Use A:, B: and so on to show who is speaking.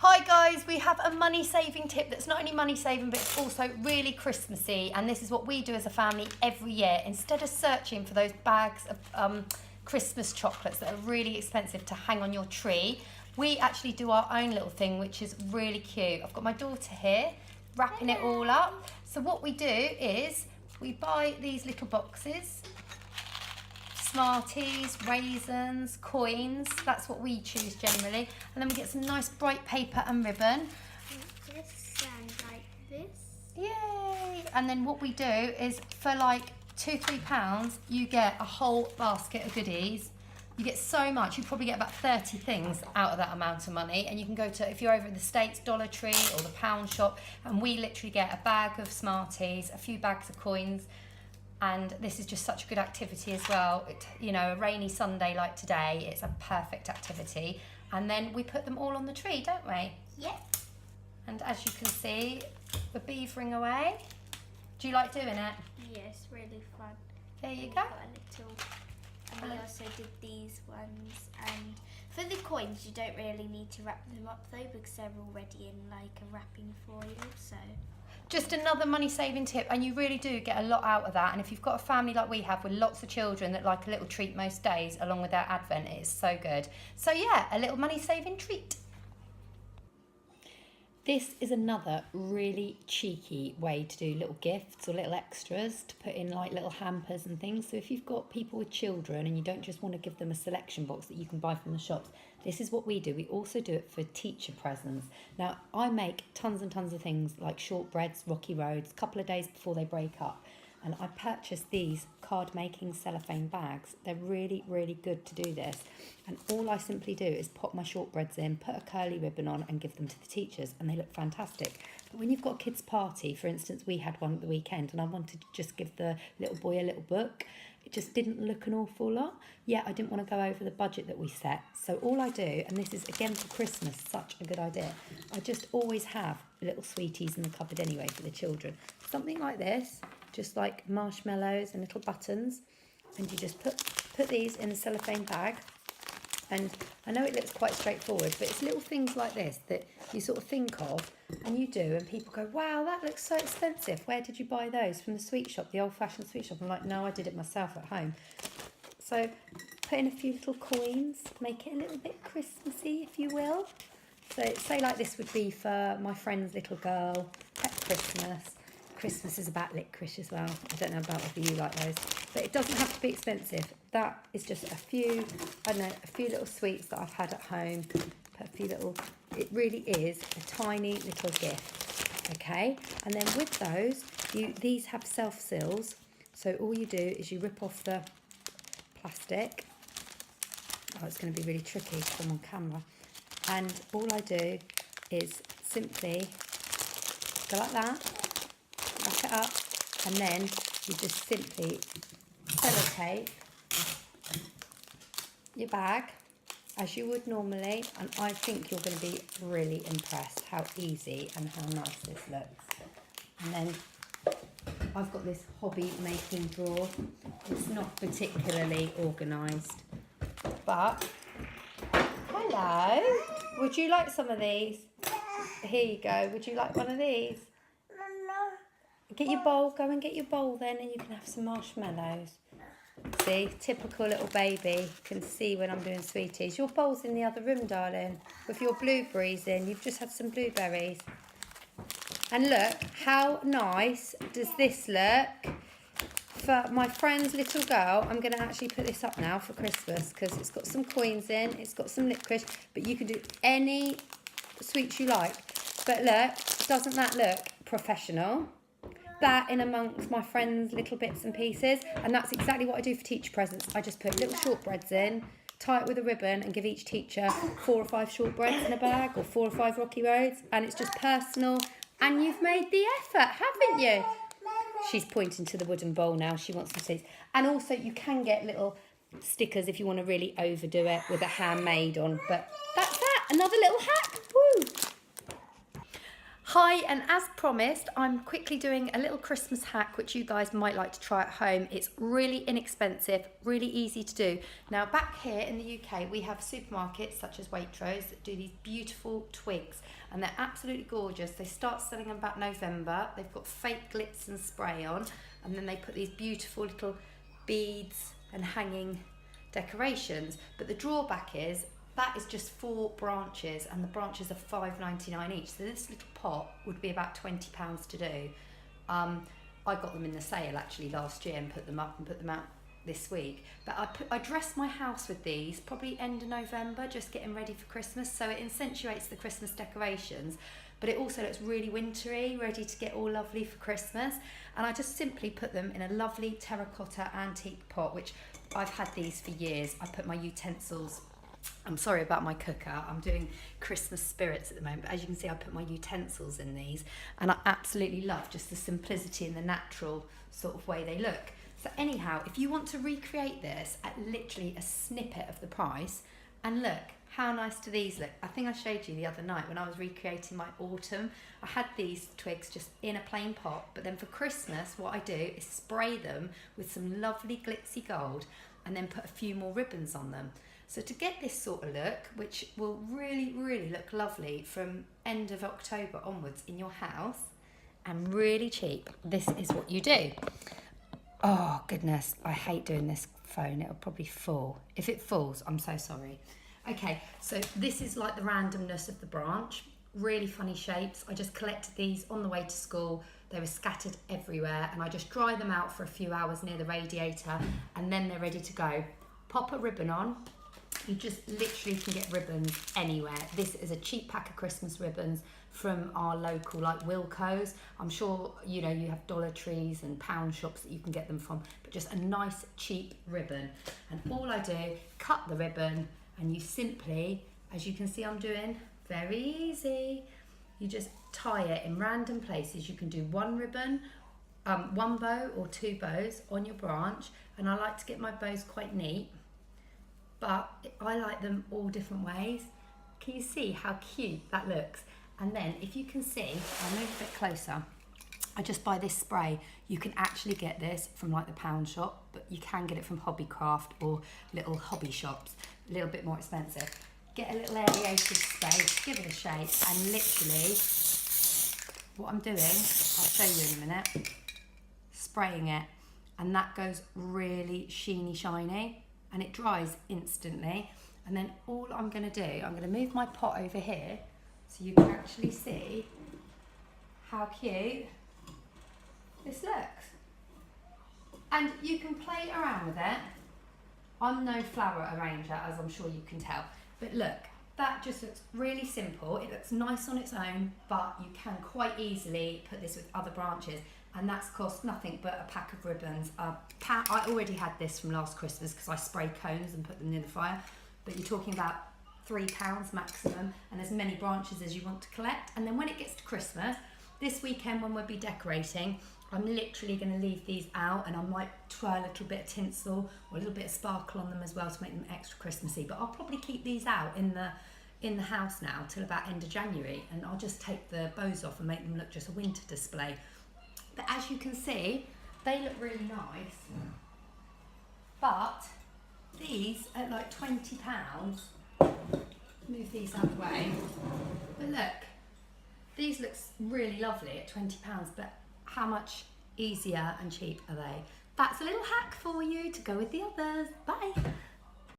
A: Hi guys, we have a money saving tip that's not only money saving but it's also really Christmassy, and this is what we do as a family every year. Instead of searching for those bags of Christmas chocolates that are really expensive to hang on your tree, we actually do our own little thing which is really cute. I've got my daughter here wrapping it all up. So what we do is we buy these little boxes, Smarties, raisins, coins, that's what we choose generally. And then we get some nice bright paper and ribbon.
B: Like this and like this.
A: Yay! And then what we do is for like £2-3 you get a whole basket of goodies. You get so much, you probably get about 30 things out of that amount of money, and you can go to, if you're over in the States, Dollar Tree or the pound shop, and we literally get a bag of Smarties, a few bags of coins. And this is just such a good activity as well. You know, a rainy Sunday like today, it's a perfect activity. And then we put them all on the tree, don't we?
B: Yep.
A: And as you can see, we're beavering away. Do you like doing it?
B: Yes, really fun.
A: There you
B: We
A: go.
B: got a little, and we also did these ones. And for the coins, you don't really need to wrap them up though, because they're already in like a wrapping foil. So.
A: Just another money saving tip, and you really do get a lot out of that. And if you've got a family like we have with lots of children that like a little treat most days along with their Advent, it is so good. So yeah, a little money saving treat. This is another really cheeky way to do little gifts or little extras to put in like little hampers and things. So if you've got people with children and you don't just want to give them a selection box that you can buy from the shops, this is what we do. We also do it for teacher presents. Now, I make tons and tons of things like shortbreads, rocky roads, a couple of days before they break up. And I purchased these card making cellophane bags. They're really, really good to do this. And all I simply do is pop my shortbreads in, put a curly ribbon on and give them to the teachers, and they look fantastic. But when you've got a kids' party, for instance, we had one at the weekend and I wanted to just give the little boy a little book. It just didn't look an awful lot. Yet I didn't want to go over the budget that we set. So all I do, and this is again for Christmas, such a good idea, I just always have little sweeties in the cupboard anyway for the children. Something like this, just like marshmallows and little buttons, and you just put these in a cellophane bag. And I know it looks quite straightforward, but it's little things like this that you sort of think of and you do, and people go, wow, that looks so expensive. Where did you buy those? From the sweet shop, the old-fashioned sweet shop? I'm like, no, I did it myself at home. So put in a few little coins, make it a little bit Christmassy, if you will. So say like this would be for my friend's little girl, pet Christmas. Christmas is about licorice as well. I don't know about whether you like those, but it doesn't have to be expensive. That is just a few, I don't know, a few little sweets that I've had at home. Put a few little, it really is a tiny little gift, okay? And then with those, these have self-seals. So all you do is you rip off the plastic. Oh, it's going to be really tricky because I'm on camera. And all I do is simply go like that. Wrap it up, and then you just simply sellotape your bag as you would normally, and I think you're going to be really impressed how easy and how nice this looks. And then I've got this hobby making drawer. It's not particularly organised, but hello, would you like some of these? Here you go, would you like one of these? Get your bowl, go and get your bowl then, and you can have some marshmallows. See, typical little baby can see when I'm doing sweeties. Your bowl's in the other room, darling, with your blueberries in. You've just had some blueberries. And look, how nice does this look? For my friend's little girl, I'm going to actually put this up now for Christmas because it's got some coins in, it's got some licorice, but you can do any sweets you like. But look, doesn't that look professional? That in amongst my friends' little bits and pieces, and that's exactly what I do for teacher presents. I just put little shortbreads in, tie it with a ribbon, and give each teacher 4 or 5 shortbreads in a bag, or 4 or 5 rocky roads, and it's just personal, and you've made the effort, haven't you? She's pointing to the wooden bowl now. She wants some seeds. And also you can get little stickers if you want to really overdo it with a handmade on, but that's that. Another little hack. Woo! Hi, and as promised, I'm quickly doing a little Christmas hack which you guys might like to try at home. It's really inexpensive, really easy to do. Now, back here in the UK, we have supermarkets such as Waitrose that do these beautiful twigs, and they're absolutely gorgeous. They start selling them about November. They've got fake glitz and spray on, and then they put these beautiful little beads and hanging decorations. But the drawback is that is just 4 branches, and the branches are $5.99 each. So this little pot would be about £20 to do. I got them in the sale actually last year and put them up and put them out this week. But I dressed my house with these probably end of November, just getting ready for Christmas. So it accentuates the Christmas decorations, but it also looks really wintry, ready to get all lovely for Christmas. And I just simply put them in a lovely terracotta antique pot, which I've had these for years. I put my utensils, I'm sorry about my cooker, I'm doing Christmas spirits at the moment, but as you can see I put my utensils in these, and I absolutely love just the simplicity and the natural sort of way they look. So anyhow, if you want to recreate this at literally a snippet of the price, and look how nice do these look. I think I showed you the other night when I was recreating my autumn. I had these twigs just in a plain pot, but then for Christmas what I do is spray them with some lovely glitzy gold and then put a few more ribbons on them. So to get this sort of look, which will really, really look lovely from end of October onwards in your house, and really cheap, this is what you do. Oh goodness, I hate doing this phone, it'll probably fall. If it falls, I'm so sorry. Okay, so this is like the randomness of the branch, really funny shapes. I just collected these on the way to school. They were scattered everywhere, and I just dry them out for a few hours near the radiator, and then they're ready to go. Pop a ribbon on. You just literally can get ribbons anywhere. This is a cheap pack of Christmas ribbons from our local like Wilko's. I'm sure you know you have Dollar Trees and pound shops that you can get them from, but just a nice cheap ribbon. And all I do, cut the ribbon, and you simply, as you can see I'm doing, very easy, you just tie it in random places. You can do one ribbon, one bow or 2 bows on your branch, and I like to get my bows quite neat, but I like them all different ways. Can you see how cute that looks? And then if you can see, I'll move a bit closer, I just buy this spray. You can actually get this from like the pound shop, but you can get it from Hobbycraft or little hobby shops, a little bit more expensive. Get a little aerated space, give it a shake, and literally what I'm doing, I'll show you in a minute, spraying it, and that goes really sheeny shiny, and it dries instantly. And then all I'm going to do, I'm going to move my pot over here so you can actually see how cute this looks. And you can play around with it. I'm no flower arranger, as I'm sure you can tell, but look, that just looks really simple. It looks nice on its own, but you can quite easily put this with other branches, and that's cost nothing but a pack of ribbons. I already had this from last Christmas because I spray cones and put them near the fire, but you're talking about £3 maximum, and as many branches as you want to collect. And then when it gets to Christmas, this weekend when we'll be decorating, I'm literally going to leave these out, and I might try a little bit of tinsel or a little bit of sparkle on them as well to make them extra Christmassy. But I'll probably keep these out in the house now till about end of January, and I'll just take the bows off and make them look just a winter display. But as you can see, they look really nice. But these at like £20, move these out of the way. But look, these look really lovely at £20, but how much easier and cheap are they? That's a little hack for you to go with the others. Bye.